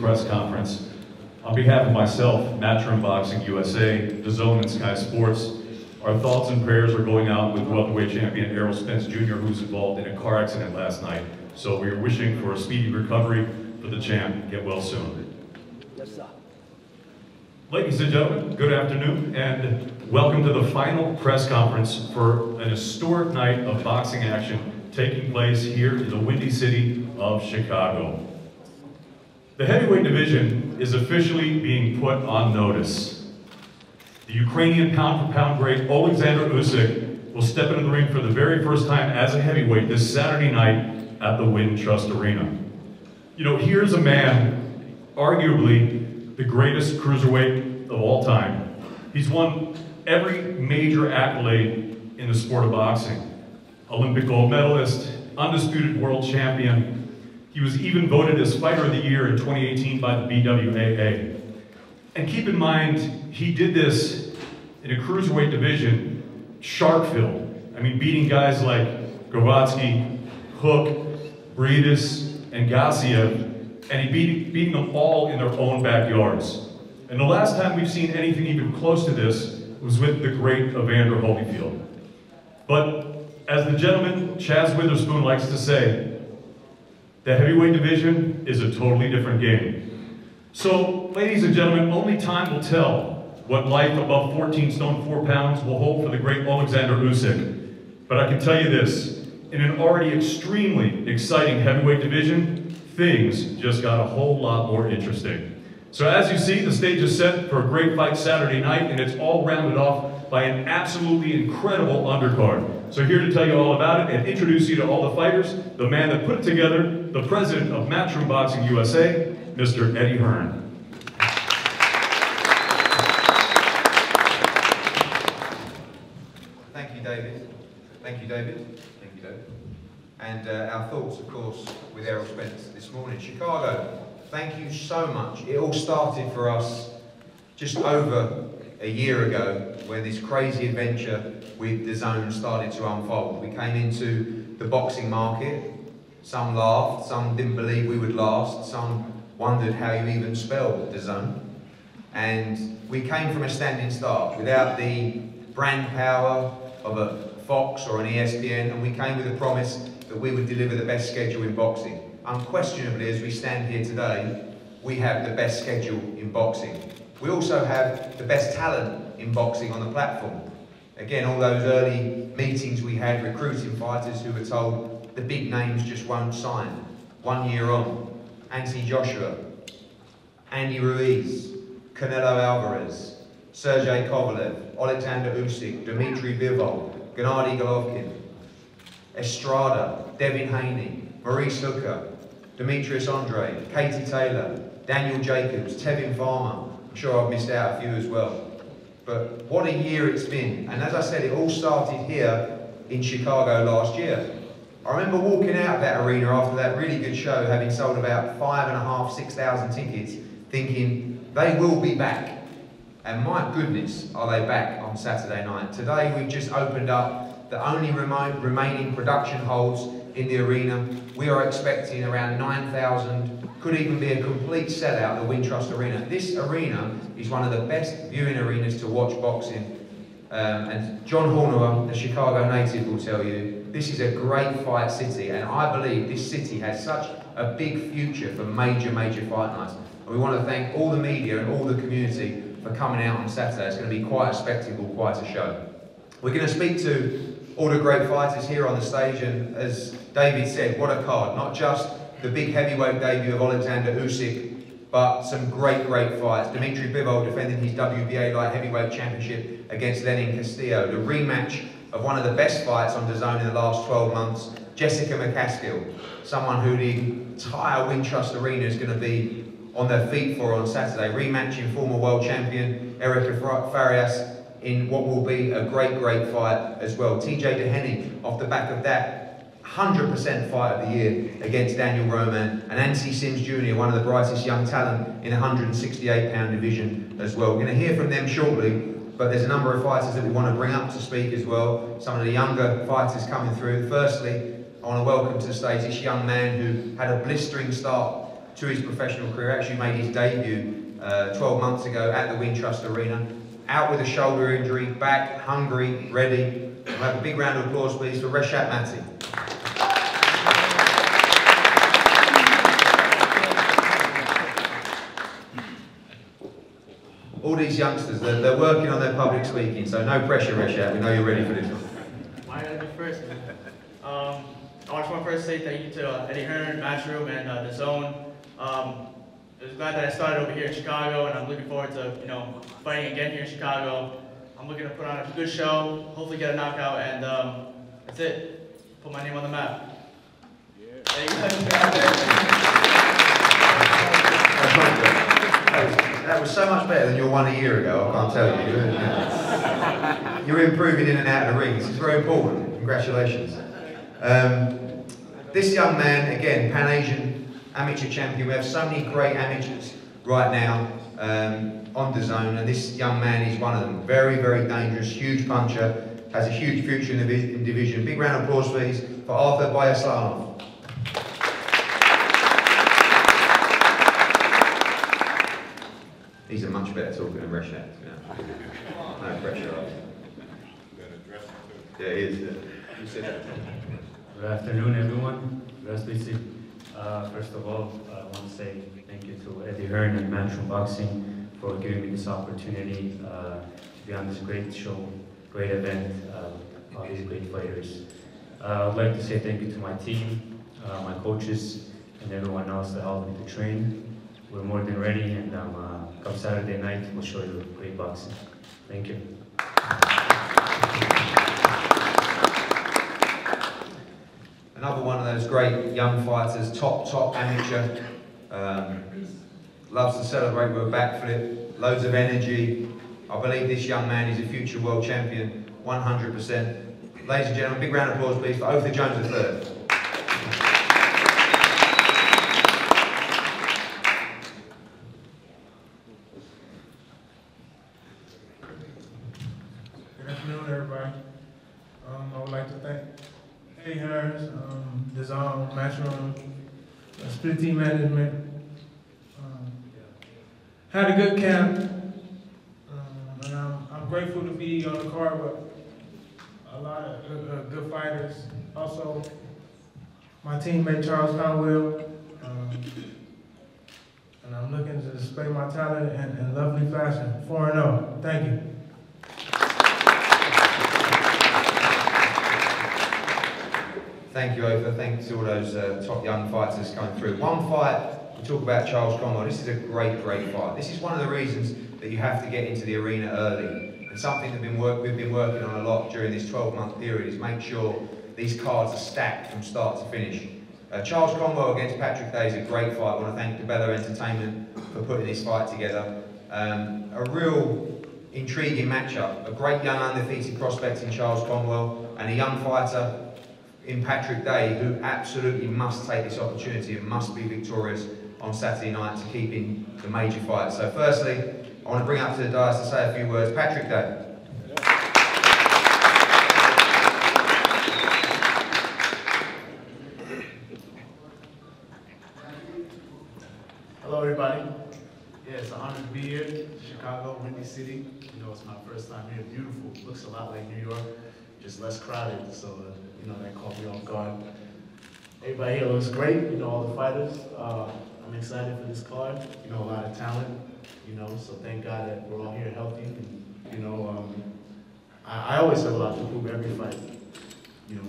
press conference. On behalf of myself, Matchroom Boxing USA, DAZN, and Sky Sports, our thoughts and prayers are going out with welterweight champion Errol Spence Jr., who's involved in a car accident last night. So we are wishing for a speedy recovery for the champ. Get well soon. Yes, sir. Ladies and gentlemen, good afternoon, and welcome to the final press conference for an historic night of boxing action taking place here in the Windy City of Chicago. The heavyweight division is officially being put on notice. The Ukrainian pound-for-pound great Alexander Usyk will step into the ring for the very first time as a heavyweight this Saturday night at the Wintrust Arena. You know, here's a man, arguably the greatest cruiserweight of all time. He's won every major accolade in the sport of boxing. Olympic gold medalist, undisputed world champion. He was even voted as Fighter of the Year in 2018 by the BWAA. And keep in mind, he did this in a cruiserweight division, shark-filled. I mean, beating guys like Glowacki, Hook, Briedis, and Gassiev, and he beating them all in their own backyards. And the last time we've seen anything even close to this was with the great Evander Holyfield. But as the gentleman Chaz Witherspoon likes to say, the heavyweight division is a totally different game. So, ladies and gentlemen, only time will tell what life above 14 stone 4 pounds will hold for the great Alexander Usyk. But I can tell you this, in an already extremely exciting heavyweight division, things just got a whole lot more interesting. So as you see, the stage is set for a great fight Saturday night, and it's all rounded off by an absolutely incredible undercard. So here to tell you all about it and introduce you to all the fighters, the man that put it together, the president of Matchroom Boxing USA, Mr. Eddie Hearn. Thank you, David. Thank you, David. Thank you, David. And our thoughts, of course, with Errol Spence this morning. Chicago, thank you so much. It all started for us just over a year ago when this crazy adventure with DAZN started to unfold. We came into the boxing market. Some laughed, some didn't believe we would last, some wondered how you even spelled DAZN. And we came from a standing start without the brand power of a Fox or an ESPN, and we came with a promise that we would deliver the best schedule in boxing. Unquestionably, as we stand here today, we have the best schedule in boxing. We also have the best talent in boxing on the platform. Again, all those early meetings we had recruiting fighters who were told the big names just won't sign. 1 year on, Anthony Joshua, Andy Ruiz, Canelo Alvarez, Sergey Kovalev, Alexander Usyk, Dmitry Bivol, Gennady Golovkin, Estrada, Devin Haney, Maurice Hooker, Demetrius Andre, Katie Taylor, Daniel Jacobs, Tevin Farmer. I'm sure I've missed out a few as well. But what a year it's been. And as I said, it all started here in Chicago last year. I remember walking out of that arena after that really good show, having sold about 5,500, 6,000 tickets, thinking they will be back. And my goodness, are they back on Saturday night. Today we've just opened up the only remaining production holds in the arena. We are expecting around 9,000. Could even be a complete sellout, the Wintrust Arena. This arena is one of the best viewing arenas to watch boxing. And John Horner, the Chicago native, will tell you, this is a great fight city, and I believe this city has such a big future for major fight nights. And we want to thank all the media and all the community for coming out on Saturday. It's going to be quite a spectacle, quite a show. We're going to speak to all the great fighters here on the stage, and as David said, what a card. Not just the big heavyweight debut of Alexander Usyk, but some great fights. Dmitry Bivol defending his WBA light heavyweight championship against Lenin Castillo. The rematch of one of the best fights on DAZN in the last 12 months, Jessica McCaskill, someone who the entire Wintrust Arena is going to be on their feet for on Saturday, rematching former world champion Erica Farias in what will be a great fight as well. TJ Dehenny, off the back of that, 100% fight of the year against Daniel Roman, and Anthony Sims Jr., one of the brightest young talent in the 168-pound division as well. We're going to hear from them shortly, but there's a number of fighters that we want to bring up to speak as well. Some of the younger fighters coming through. Firstly, I want to welcome to the stage this young man who had a blistering start to his professional career. Actually made his debut 12 months ago at the Wintrust Arena. Out with a shoulder injury, back, hungry, ready. We'll have a big round of applause, please, for Reshat Mati. All these youngsters, they're working on their public speaking, so no pressure, Reshat. We know you're ready for this one. Why did I be first? I just want to first say thank you to Eddie Hearn, Matchroom, and The Zone. It was glad that I started over here in Chicago, and I'm looking forward to fighting again here in Chicago. I'm looking to put on a good show, hopefully get a knockout, and that's it. Put my name on the map. That was so much better than your one a year ago, I can't tell you. You're improving in and out of the ring. This is very important. Congratulations. This young man, again, Pan-Asian amateur champion. We have so many great amateurs right now on the zone, and this young man is one of them. Very, very dangerous, huge puncher, has a huge future in the division. Big round of applause, please, for Arthur Bayaslanov. He's a much better talker than Reshat. No pressure. Yeah, he is. You said that. Good afternoon, everyone. Здравствуйте. First of all, I want to say thank you to Eddie Hearn and Matchroom Boxing for giving me this opportunity to be on this great show, great event, all these great fighters. I'd like to say thank you to my team, my coaches, and everyone else that helped me to train. We're more than ready, and come Saturday night, we'll show you great boxing. Thank you. Another one of those great young fighters, top amateur. Loves to celebrate with a backflip, loads of energy. I believe this young man is a future world champion, 100%. Ladies and gentlemen, big round of applause, please, for Otha Jones III. Everybody. I would like to thank Eddie Hearn, The Zone, Matchroom, Split Team Management. Had a good camp, and I'm grateful to be on the card with a lot of good fighters. Also, my teammate Charles Conwell, and I'm looking to display my talent in lovely fashion. 4-0. Thank you. Thank you, Otha. Thanks to all those top young fighters coming through. One fight, we talk about Charles Conwell. This is a great fight. This is one of the reasons that you have to get into the arena early. And something that we've been working on a lot during this 12-month period is make sure these cards are stacked from start to finish. Charles Conwell against Patrick Day is a great fight. I want to thank DeBello Entertainment for putting this fight together. A real intriguing matchup. A great young undefeated prospect in Charles Conwell and a young fighter in Patrick Day, who absolutely must take this opportunity and must be victorious on Saturday night to keep in the major fight. So firstly, I want to bring up to the dais to say a few words, Patrick Day. Hello everybody. Yeah, it's an honor to be here, Chicago, Windy City. You know, it's my first time here. Beautiful, looks a lot like New York, just less crowded, so that caught me off guard. Everybody here looks great, all the fighters. I'm excited for this card, a lot of talent, so thank God that we're all here healthy. And, I always have a lot to prove every fight,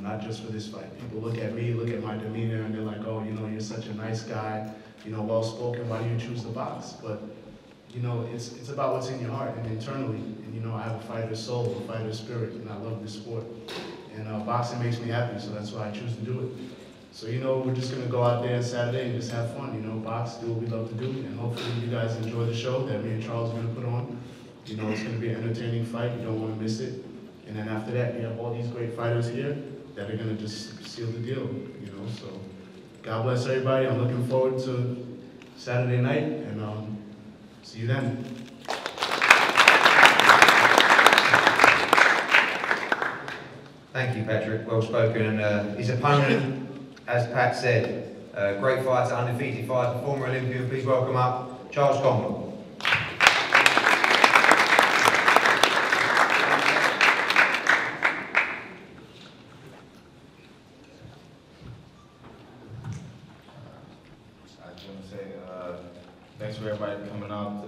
not just for this fight. People look at me, look at my demeanor, and they're like, oh, you're such a nice guy, well-spoken, why do you choose the box? But, it's about what's in your heart and internally. And, I have a fighter's soul, a fighter's spirit, and I love this sport. And boxing makes me happy, so that's why I choose to do it. So, we're just going to go out there on Saturday and just have fun, box, do what we love to do, and hopefully you guys enjoy the show that me and Charles are going to put on. It's going to be an entertaining fight, you don't want to miss it. And then after that, we have all these great fighters here that are going to just seal the deal, So, God bless everybody. I'm looking forward to Saturday night, and see you then. Thank you, Patrick. Well spoken. And his opponent, as Pat said, great fighter, undefeated fighter, former Olympian. Please welcome up Charles Conwell. Thanks for everybody coming out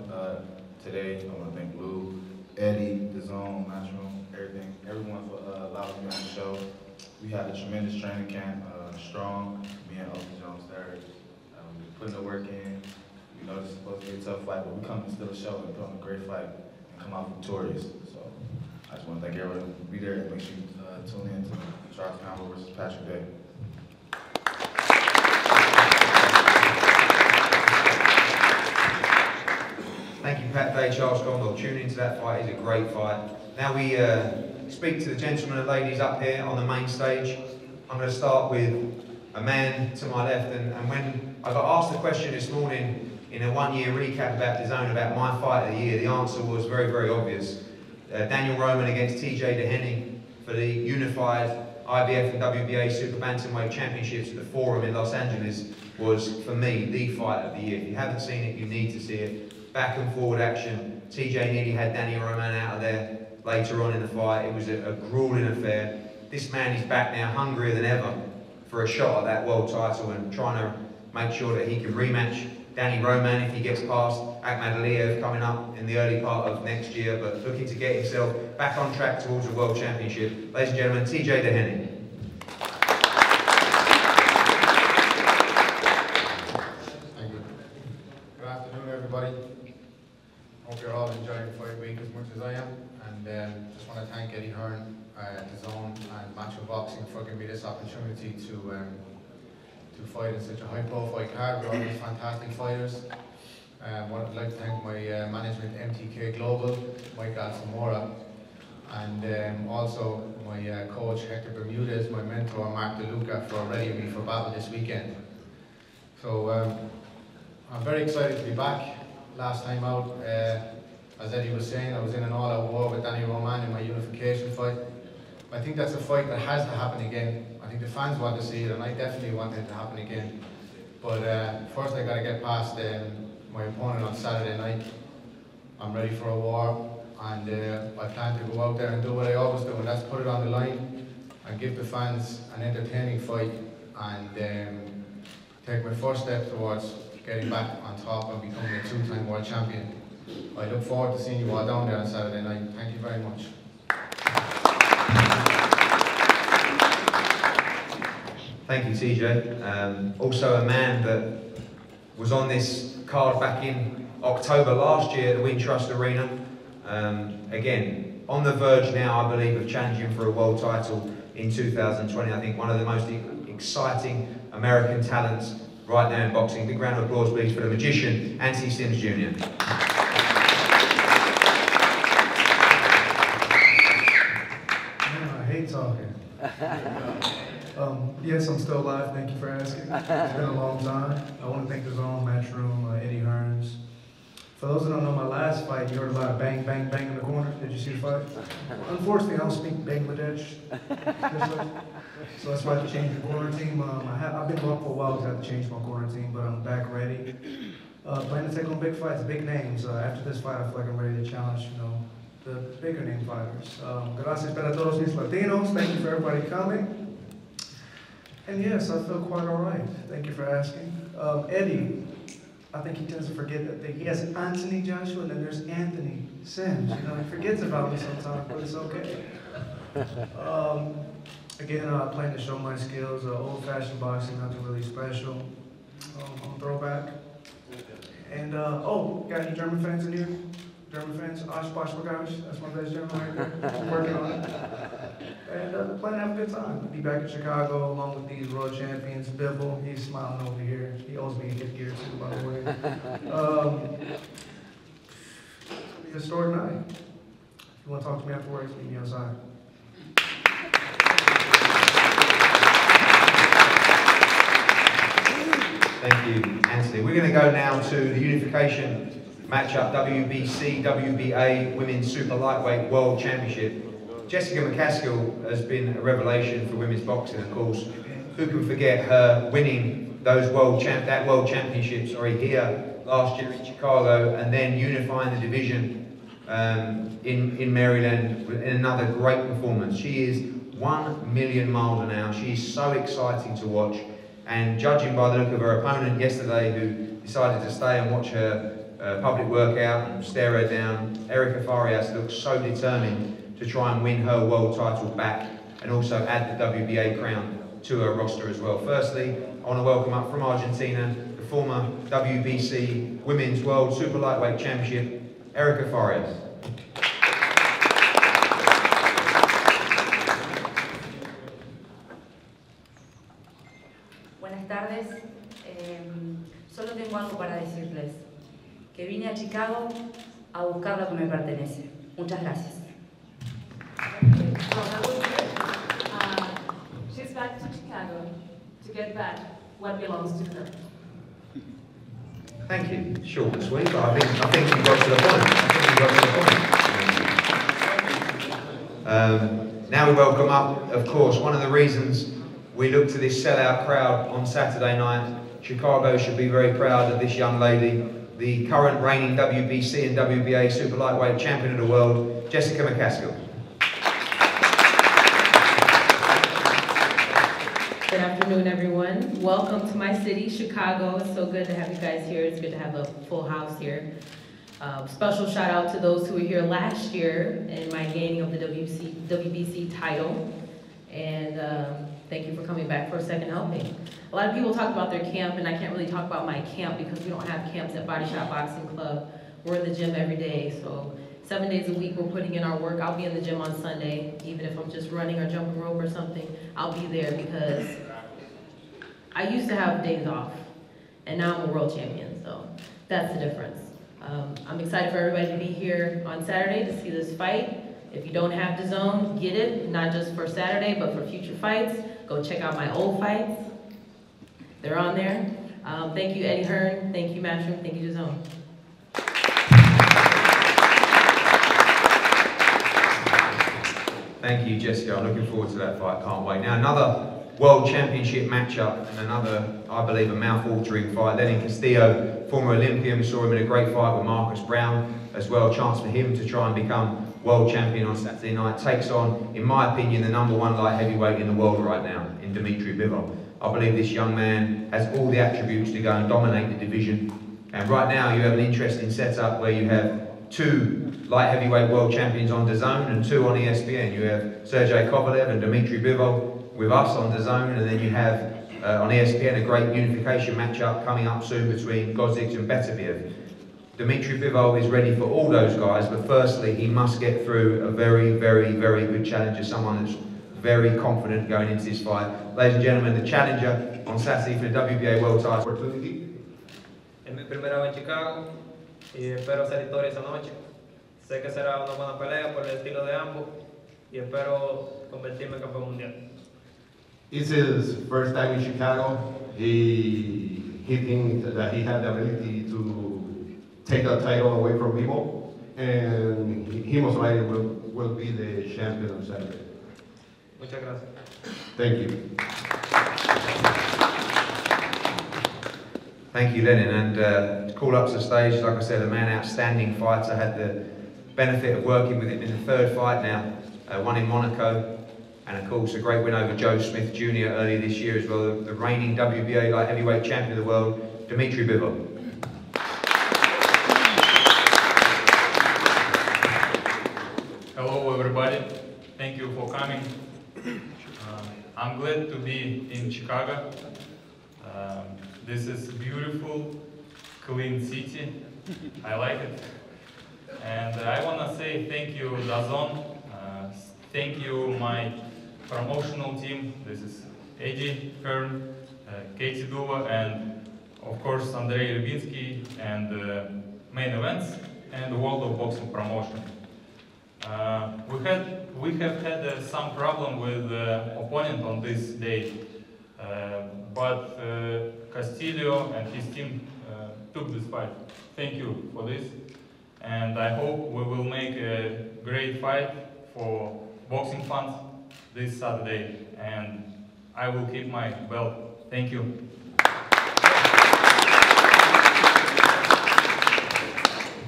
today. I want to thank Lou, Eddie, DAZN, Matchroom, everyone for allowing me on the show. We had a tremendous training camp, strong. Me and Uncle Jones there, putting the work in. We know this is supposed to be a tough fight, but we come to still a show and put on a great fight and come out victorious. So I just want to thank everyone to be there and make sure you tune in to Charles Conwell versus Patrick Day. Thank you, Pat Day, Charles Conwell. Tune into that fight. It's a great fight. Now we speak to the gentlemen and ladies up here on the main stage. I'm going to start with a man to my left. And when I got asked the question this morning in a one-year recap about DAZN about my fight of the year, the answer was very, very obvious. Daniel Roman against TJ Doheny for the unified IBF and WBA Super Bantamweight Championships at the Forum in Los Angeles was, for me, the fight of the year. If you haven't seen it, you need to see it. Back and forward action. TJ nearly had Danny Roman out of there later on in the fight. It was a grueling affair. This man is back now, hungrier than ever for a shot at that world title and trying to make sure that he can rematch Danny Roman if he gets past Akhmad Aliyev coming up in the early part of next year, but looking to get himself back on track towards a world championship. Ladies and gentlemen, TJ Doheny. Thank you. Good afternoon, everybody. Hope you're all enjoying the fight week as much as I am, and just want to thank Eddie Hearn, DAZN, and Matchroom Boxing for giving me this opportunity to fight in such a high-profile card with all these fantastic fighters. I'd like to thank my management, MTK Global, Mike Alsamora, and also my coach Hector Bermudez, my mentor Mark DeLuca for readying me for battle this weekend. So I'm very excited to be back. Last time out, as Eddie was saying, I was in an all-out war with Danny Roman in my unification fight. I think that's a fight that has to happen again. I think the fans want to see it, and I definitely want it to happen again. But first I got to get past my opponent on Saturday night. I'm ready for a war, and I plan to go out there and do what I always do, and that's put it on the line and give the fans an entertaining fight, and take my first step towards getting back on top and becoming a two-time world champion. I look forward to seeing you all down there on Saturday night. Thank you very much. Thank you, TJ. Also a man that was on this card back in October last year at the Wintrust Arena. Again, on the verge now, I believe, of challenging for a world title in 2020. I think one of the most exciting American talents right now in boxing. Big round of applause, please, for the magician, Anthony Sims Jr. I hate talking. Yes, I'm still alive. Thank you for asking. It's been a long time. I want to thank DAZN, Matchroom, Eddie Hearns. For those that don't know my last fight, you heard a lot of bang, bang, bang in the corner. Did you see the fight? Unfortunately, I don't speak Bangladesh. So that's why I had to change the corner team. I've been going for a while, so I had to change my corner team, but I'm back ready. Planning to take on big fights, big names. After this fight, I feel like I'm ready to challenge, the bigger name fighters. Gracias para todos mis Latinos. Thank you for everybody coming. And yes, I feel quite all right. Thank you for asking. Eddie, I think he tends to forget that he has Anthony Joshua and then there's Anthony Sims. He forgets about me sometimes, but it's okay. Again, I plan to show my skills. Old-fashioned boxing, nothing really special. On throwback. And got any German fans in here? German fans? Oshkosh Bagash, that's my best German right there. I'm working on it. And plan to have a good time. I'll be back in Chicago along with these world champions. Bivol, he's smiling over here. He owes me a gift gear too, by the way. It'll be a historic night. If you want to talk to me afterwards, meet me outside. Thank you, Anthony. We're going to go now to the unification matchup, WBC, WBA Women's Super Lightweight World Championship. Jessica McCaskill has been a revelation for women's boxing, of course. Who can forget her winning that world championship here last year in Chicago, and then unifying the division in Maryland in another great performance. She is 1 million miles an hour. She is so exciting to watch, and judging by the look of her opponent yesterday, who decided to stay and watch her public workout and stare her down, Erica Farias looks so determined to try and win her world title back and also add the WBA crown to her roster as well. Firstly, I want to welcome up from Argentina, the former WBC Women's World Super Lightweight Championship, Erica Farias. Buenas tardes. Solo tengo algo para decirles. Que vine a Chicago a buscar lo que me pertenece. Muchas gracias. She's back to Chicago to get back what belongs to her. Thank you. Short and sweet, but I think you got to the point. Now we welcome up, of course, one of the reasons we look to this sellout crowd on Saturday night. Chicago should be very proud of this young lady, the current reigning WBC and WBA Super Lightweight Champion of the World, Jessica McCaskill. Good afternoon, everyone. Welcome to my city, Chicago. It's so good to have you guys here. It's good to have a full house here. Special shout out to those who were here last year in my gaining of the WBC title. And thank you for coming back for a second helping. A lot of people talk about their camp, and I can't really talk about my camp because we don't have camps at Body Shop Boxing Club. We're in the gym every day, so 7 days a week we're putting in our work. I'll be in the gym on Sunday, even if I'm just running or jumping rope or something. I'll be there because I used to have days off, and now I'm a world champion, so that's the difference. I'm excited for everybody to be here on Saturday to see this fight. If you don't have DAZN, get it, not just for Saturday, but for future fights. Go check out my old fights. They're on there. Thank you, Eddie Hearn. Thank you, Matchroom. Thank you, DAZN. Thank you, Jessica. I'm looking forward to that fight. Can't wait. Now, another World Championship matchup and another, I believe, a mouth-watering fight. Then in Castillo, former Olympian, we saw him in a great fight with Marcus Brown as well. A chance for him to try and become world champion on Saturday night. Takes on, in my opinion, the #1 light heavyweight in the world right now, in Dimitri Bivol. I believe this young man has all the attributes to go and dominate the division. And right now, you have an interesting setup where you have 2 light heavyweight world champions on DAZN and 2 on ESPN. You have Sergey Kovalev and Dimitri Bivol with us on DAZN, and then you have on ESPN a great unification matchup coming up soon between Godzic and Beterbiev. Dimitri Bivol is ready for all those guys, but firstly he must get through a very, very, very good challenger, someone that's very confident going into this fight. Ladies and gentlemen, the challenger on Saturday for the WBA World Title. Opportunity. Es mi primera vez en Chicago y espero hacer historia esa noche. Sé que será una buena pelea por el estilo de ambos y espero convertirme en campeón mundial. It's his first time in Chicago. He thinks that he had the ability to take the title away from Bivol, and he most likely will be the champion on Saturday. Muchas gracias. Thank you. Thank you, Lenin. And to call up to the stage, like I said, a man outstanding fighter. I had the benefit of working with him in the 3rd fight now, one in Monaco, and of course a great win over Joe Smith Jr. earlier this year as well, the reigning WBA light heavyweight champion of the world, Dimitri Bivol. Hello everybody, thank you for coming. I'm glad to be in Chicago. This is beautiful, clean city. I like it. And I want to say thank you, DAZN. Thank you, my promotional team. This is Eddie Hearn, Katie Duva, and of course Andrei Rybinski, and Main Events, and World of Boxing Promotion. We have had some problem with opponent on this day, but Castillo and his team took this fight. Thank you for this, and I hope we will make a great fight for boxing fans this Saturday, and I will keep my belt. Thank you.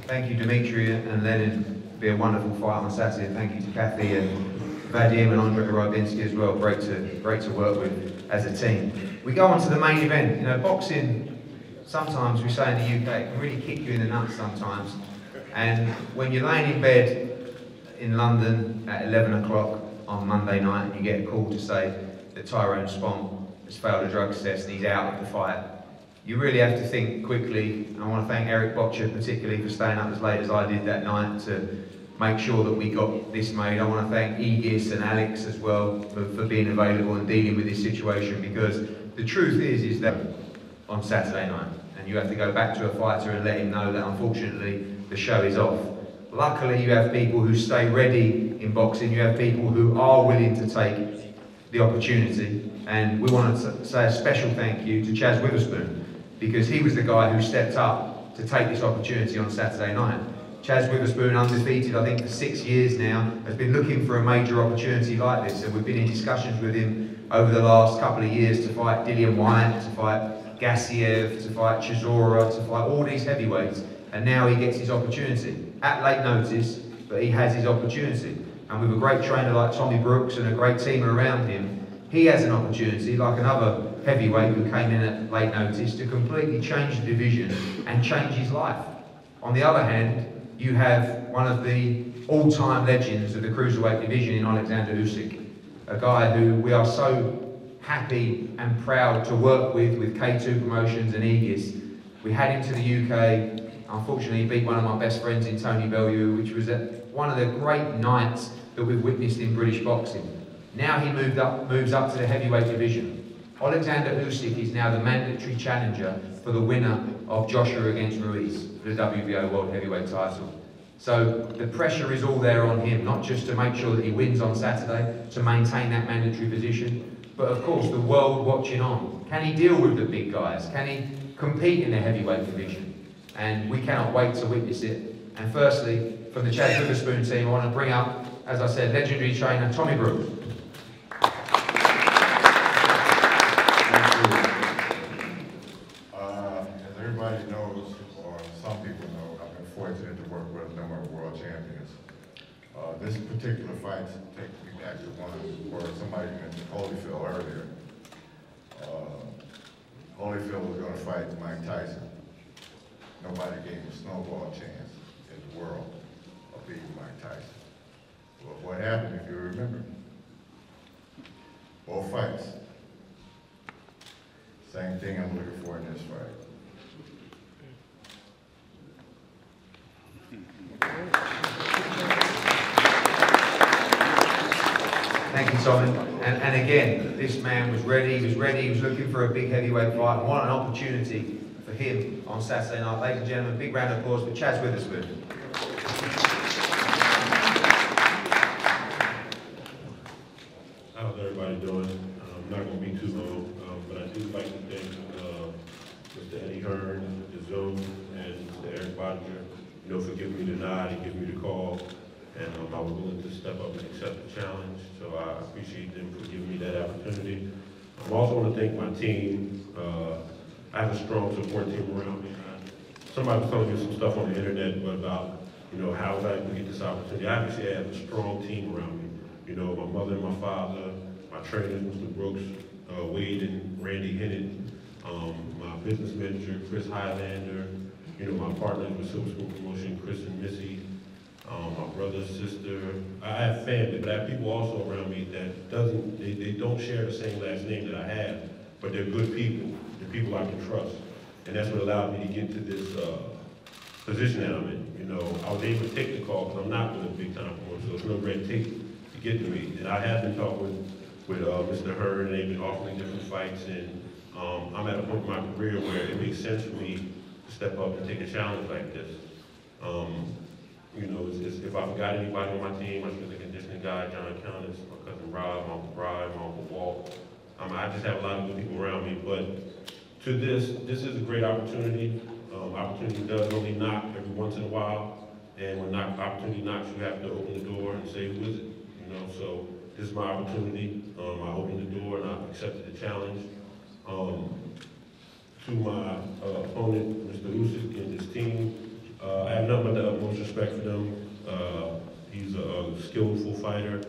Thank you, Dimitri and Lenin. It'll be a wonderful fight on Saturday. Thank you to Kathy and Vadim and Andre Rybinsky as well. Great to work with as a team. We go on to the main event. You know, boxing, sometimes we say in the UK, it can really kick you in the nuts sometimes. And when you're laying in bed in London at 11 o'clock on Monday night and you get a call to say that Tyrone Spong has failed a drug test and he's out of the fight, you really have to think quickly. And I want to thank Eric Botcher particularly for staying up as late as I did that night to make sure that we got this made. I want to thank Aegis and Alex as well for being available and dealing with this situation, because the truth is that on Saturday night, and you have to go back to a fighter and let him know that unfortunately the show is off. Luckily you have people who stay ready in boxing, you have people who are willing to take the opportunity, and we want to say a special thank you to Chaz Witherspoon, because he was the guy who stepped up to take this opportunity on Saturday night. Chaz Witherspoon, undefeated I think for 6 years now, has been looking for a major opportunity like this, and we've been in discussions with him over the last couple of years to fight Dillian Whyte, to fight Gassiev, to fight Chisora, to fight all these heavyweights, and now he gets his opportunity. At late notice, but he has his opportunity. And with a great trainer like Tommy Brooks and a great team around him, he has an opportunity, like another heavyweight who came in at late notice, to completely change the division and change his life. On the other hand, you have one of the all-time legends of the cruiserweight division in Alexander Usyk, a guy who we are so happy and proud to work with K2 Promotions and Aegis. We had him to the UK. Unfortunately, he beat one of my best friends in Tony Bellew, which was one of the great nights that we've witnessed in British boxing. Now he moves up to the heavyweight division. Alexander Usyk is now the mandatory challenger for the winner of Joshua against Ruiz for the WBO World Heavyweight title. So the pressure is all there on him, not just to make sure that he wins on Saturday, to maintain that mandatory position, but of course the world watching on. Can he deal with the big guys? Can he compete in the heavyweight division? And we cannot wait to witness it. And firstly, from the Chaz Witherspoon team, I want to bring up, as I said, legendary trainer Tommy Brooks. As everybody knows, or some people know, I've been fortunate to work with a number of world champions. This particular fight takes me back to one where somebody mentioned Holyfield earlier. Holyfield was going to fight Mike Tyson. Nobody gave him a snowball chance in the world of beating Mike Tyson. Well, what happened, if you remember? Both fights. Same thing I'm looking for in this fight. Thank you, Simon. And again, this man was ready, he was looking for a big heavyweight fight, and what an opportunity for him on Saturday night. Ladies and gentlemen, big round of applause for Chaz Witherspoon. How's everybody doing? I'm not going to be too long, but I do like to thank Mr. Eddie Hearn, Mr. Zoom, and Mr. Eric Bodger, for giving me the nod and giving me the call. And I was willing to step up and accept the challenge, so I appreciate them for giving me that opportunity. I also want to thank my team. I have a strong support team around me. Somebody was telling me some stuff on the internet about, how was I able to get this opportunity. Obviously, I have a strong team around me. My mother and my father, my trainers, Mr. Brooks, Wade and Randy Hennett, my business manager, Chris Highlander, my partners with Silver Spoon Promotion, Chris and Missy, my brother, sister. I have family, but I have people also around me that they don't share the same last name that I have, but they're good people. They're people I can trust. And that's what allowed me to get to this position that I'm in. I was able to take the call because I'm not with a big time promotion, so there's no red tape to get to me. And I have been talking with Mr. Hearn, and they've been offering different fights, and I'm at a point in my career where it makes sense for me to step up and take a challenge like this. If I forgot anybody on my team, my strength and conditioning guy, John Countess, my cousin Rob, my Uncle Brian, my Uncle Walt. I just have a lot of good people around me, but to this is a great opportunity. Opportunity does only knock every once in a while, and when opportunity knocks, you have to open the door and say, who is it? So this is my opportunity. I opened the door and I accepted the challenge. To my opponent, Mr. Usyk and his team, I have nothing but to utmost respect for them. He's a skillful fighter,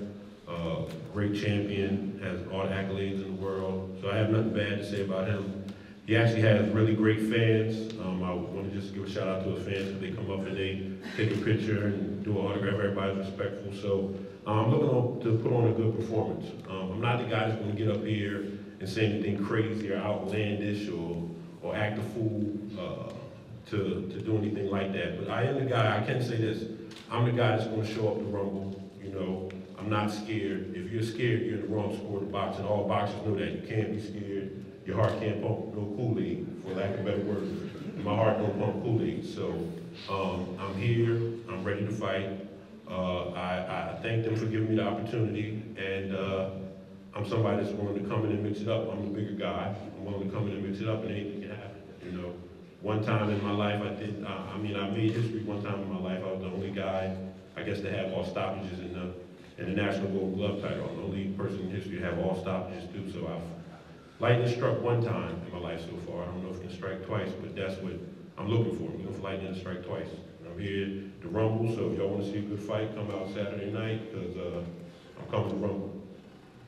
great champion, has all the accolades in the world. So I have nothing bad to say about him. He actually has really great fans. I want to just give a shout out to his fans because they come up and they take a picture and do an autograph. Everybody's respectful. So I'm looking to put on a good performance. I'm not the guy that's going to get up here and say anything crazy or outlandish or act a fool to do anything like that. But I am the guy, I can say this, I'm the guy that's going to show up to Rumble. You know, I'm not scared. If you're scared, you're in the wrong sport of boxing. All boxers know that. You can't be scared. Your heart can't pump no Kool-Aid, for lack of a better word. My heart don't pump Kool-Aid. So I'm here, I'm ready to fight. I thank them for giving me the opportunity, and I'm somebody that's willing to come in and mix it up. I'm a bigger guy. I'm willing to come in and mix it up, and anything can happen. You know, one time in my life I did. I made history. One time in my life I was the only guy, I guess, to have all stoppages in the National Gold Glove title. I'm the only person in history to have all stoppages too. So I've lightning struck one time in my life so far. I don't know if it can strike twice, but that's what I'm looking for. I'm looking for lightning to strike twice. And I'm here to Rumble, so if y'all want to see a good fight, come out Saturday night, because I'm coming to Rumble.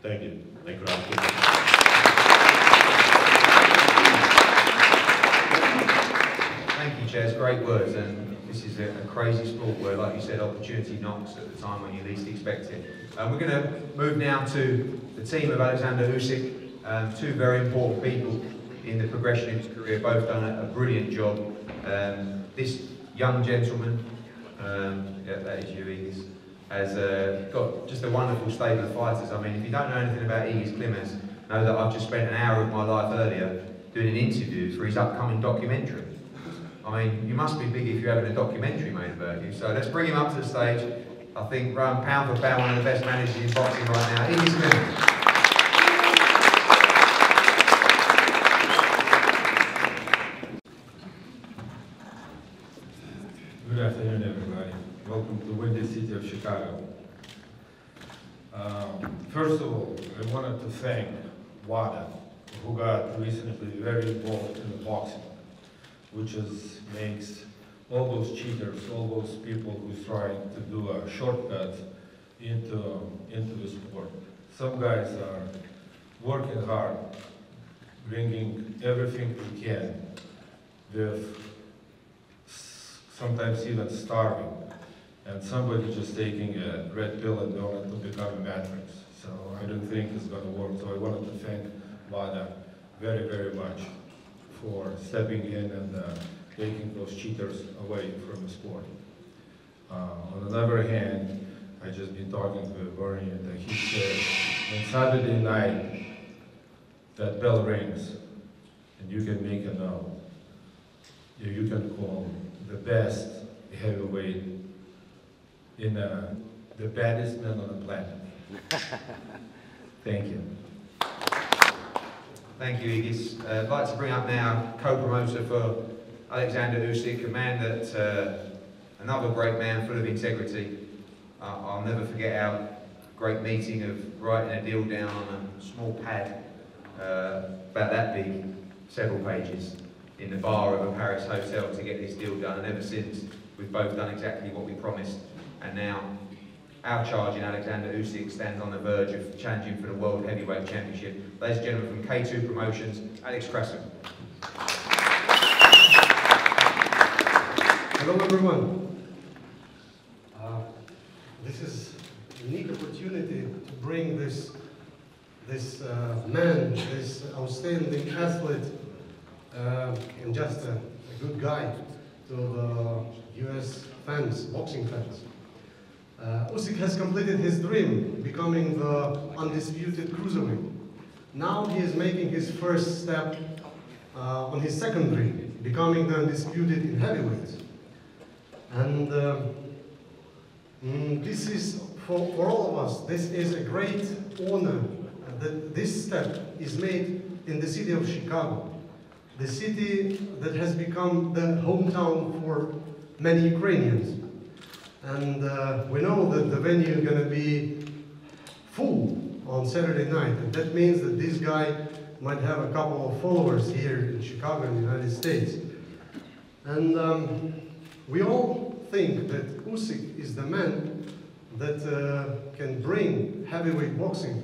Thank you. Thank you for the opportunity. Thank you, Chaz. Great words. And this is a crazy sport where, like you said, opportunity knocks at the time when you least expect it. We're going to move now to the team of Alexander Usyk. Two very important people in the progression of his career, both done a brilliant job. This young gentleman, that is you, Igis, has got just a wonderful stable of fighters. I mean, if you don't know anything about Igis Clemens, know that I've just spent an hour of my life earlier doing an interview for his upcoming documentary. I mean, you must be big if you're having a documentary made about you. So let's bring him up to the stage. I think, pound for pound, one of the best managers in boxing right now, Igis Clemens. Good afternoon, everybody. Welcome to the Windy City of Chicago. First of all, I wanted to thank WADA, who got recently very involved in the boxing, which makes all those cheaters, all those people who's trying to do a shortcut into the sport. Some guys are working hard, bringing everything we can with sometimes even starving, and somebody just taking a red pill and going to become a matrix. So I don't think it's going to work. So I wanted to thank WADA very, very much for stepping in and taking those cheaters away from the sport. On the other hand, I just been talking with Bernie, and he said, on Saturday night, that bell rings, and you can make a no. You can call the best heavyweight in the baddest man on the planet. Thank you. Thank you, Igis. I'd like to bring up now co-promoter for Alexander Usyk, a man that, another great man full of integrity. I'll never forget our great meeting of writing a deal down on a small pad, about that big, several pages, in the bar of a Paris hotel to get this deal done. And ever since, we've both done exactly what we promised. And now, our charge in Alexander Usyk stands on the verge of challenging for the World Heavyweight Championship. Ladies and gentlemen, from K2 Promotions, Alex Krasser. Hello, everyone. This is a unique opportunity to bring this man, this outstanding athlete, and just a good guy to the U.S. fans, boxing fans. Usyk has completed his dream, becoming the undisputed cruiserweight. Now he is making his first step on his second dream, becoming the undisputed in heavyweight. And this is, for all of us, this is a great honor that this step is made in the city of Chicago, the city that has become the hometown for many Ukrainians. And we know that the venue is going to be full on Saturday night, and that means that this guy might have a couple of followers here in Chicago in the United States. And we all think that Usyk is the man that can bring heavyweight boxing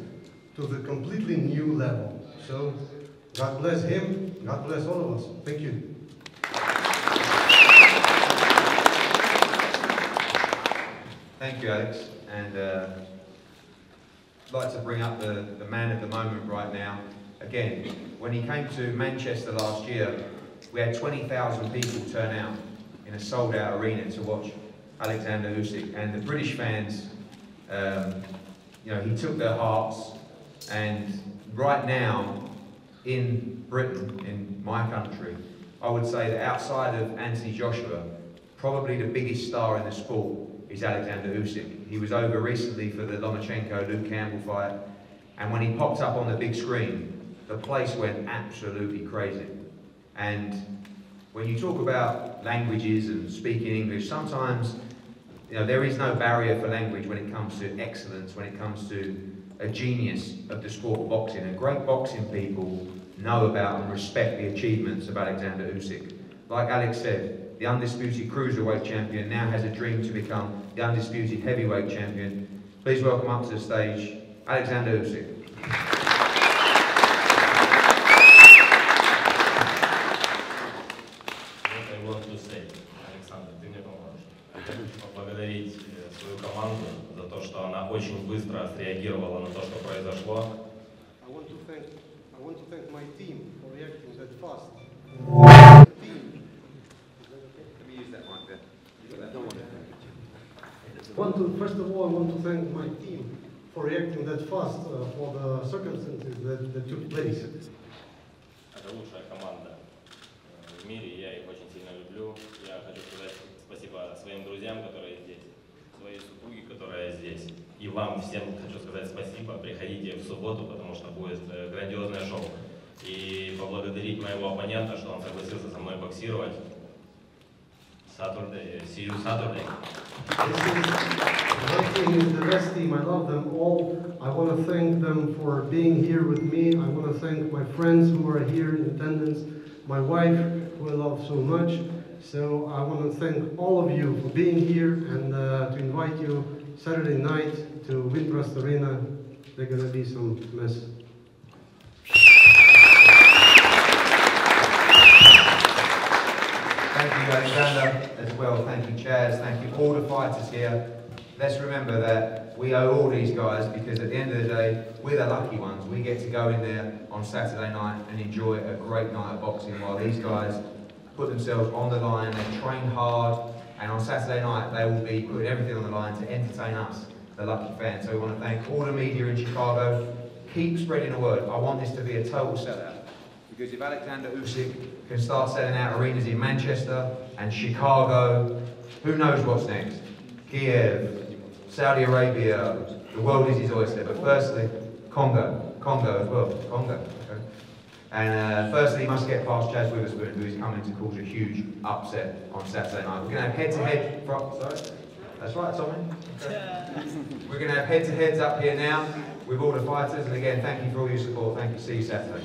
to the completely new level. So, God bless him, God bless all of us. Thank you. Thank you, Alex. And I'd like to bring up the man of the moment right now. Again, when he came to Manchester last year, we had 20,000 people turn out in a sold-out arena to watch Alexander Usyk. And the British fans, you know, he took their hearts. And right now, in Britain, in my country, I would say that outside of Anthony Joshua, probably the biggest star in the sport is Alexander Usyk. He was over recently for the Lomachenko-Luke Campbell fight, and when he popped up on the big screen, the place went absolutely crazy. And when you talk about languages and speaking English, sometimes, you know, there is no barrier for language when it comes to excellence, when it comes to a genius of the sport of boxing. And great boxing people know about and respect the achievements of Alexander Usyk. Like Alex said, the undisputed cruiserweight champion now has a dream to become the undisputed heavyweight champion. Please welcome up to the stage, Alexander Usyk. I want to say, Александр, ты мне поможешь. Поблагодарить свою команду за то, что она очень быстро среагировала на то, что произошло. I want to thank my team for reacting that fast. Let me use that mic there. First of all, I want to thank my team for reacting that fast for the circumstances that took place. Это лучшая команда в мире, я их очень сильно люблю. Я хочу сказать спасибо своим друзьям, которые здесь, своей супруге, которая здесь. И вам всем хочу сказать спасибо. Приходите в субботу, потому что будет грандиозное шоу. И поблагодарить моего оппонента, что он согласился со мной боксировать. Saturday, see you Saturday. My team is the best team. I love them all. I want to thank them for being here with me. I want to thank my friends who are here in attendance, my wife, who I love so much. So I want to thank all of you for being here and to invite you Saturday night to Windrush Arena. There's going to be some mess. Thank you, Alexander, as well. Thank you, Chaz. Thank you, all the fighters here. Let's remember that we owe all these guys because at the end of the day, we're the lucky ones. We get to go in there on Saturday night and enjoy a great night of boxing while these guys put themselves on the line, they train hard, and on Saturday night they will be putting everything on the line to entertain us, the lucky fans. So we want to thank all the media in Chicago. Keep spreading the word. I want this to be a total sellout. Because if Alexander Usyk can start selling out arenas in Manchester and Chicago, who knows what's next? Kiev, Saudi Arabia, the world is his oyster. But firstly, Congo as well, Congo. Okay. And firstly, he must get past Chaz Witherspoon, who is coming to cause a huge upset on Saturday night. We're going to have head-to-head. Sorry? That's right, Tommy. Okay. We're going to have head-to-heads up here now with all the fighters. And again, thank you for all your support. Thank you. See you Saturday.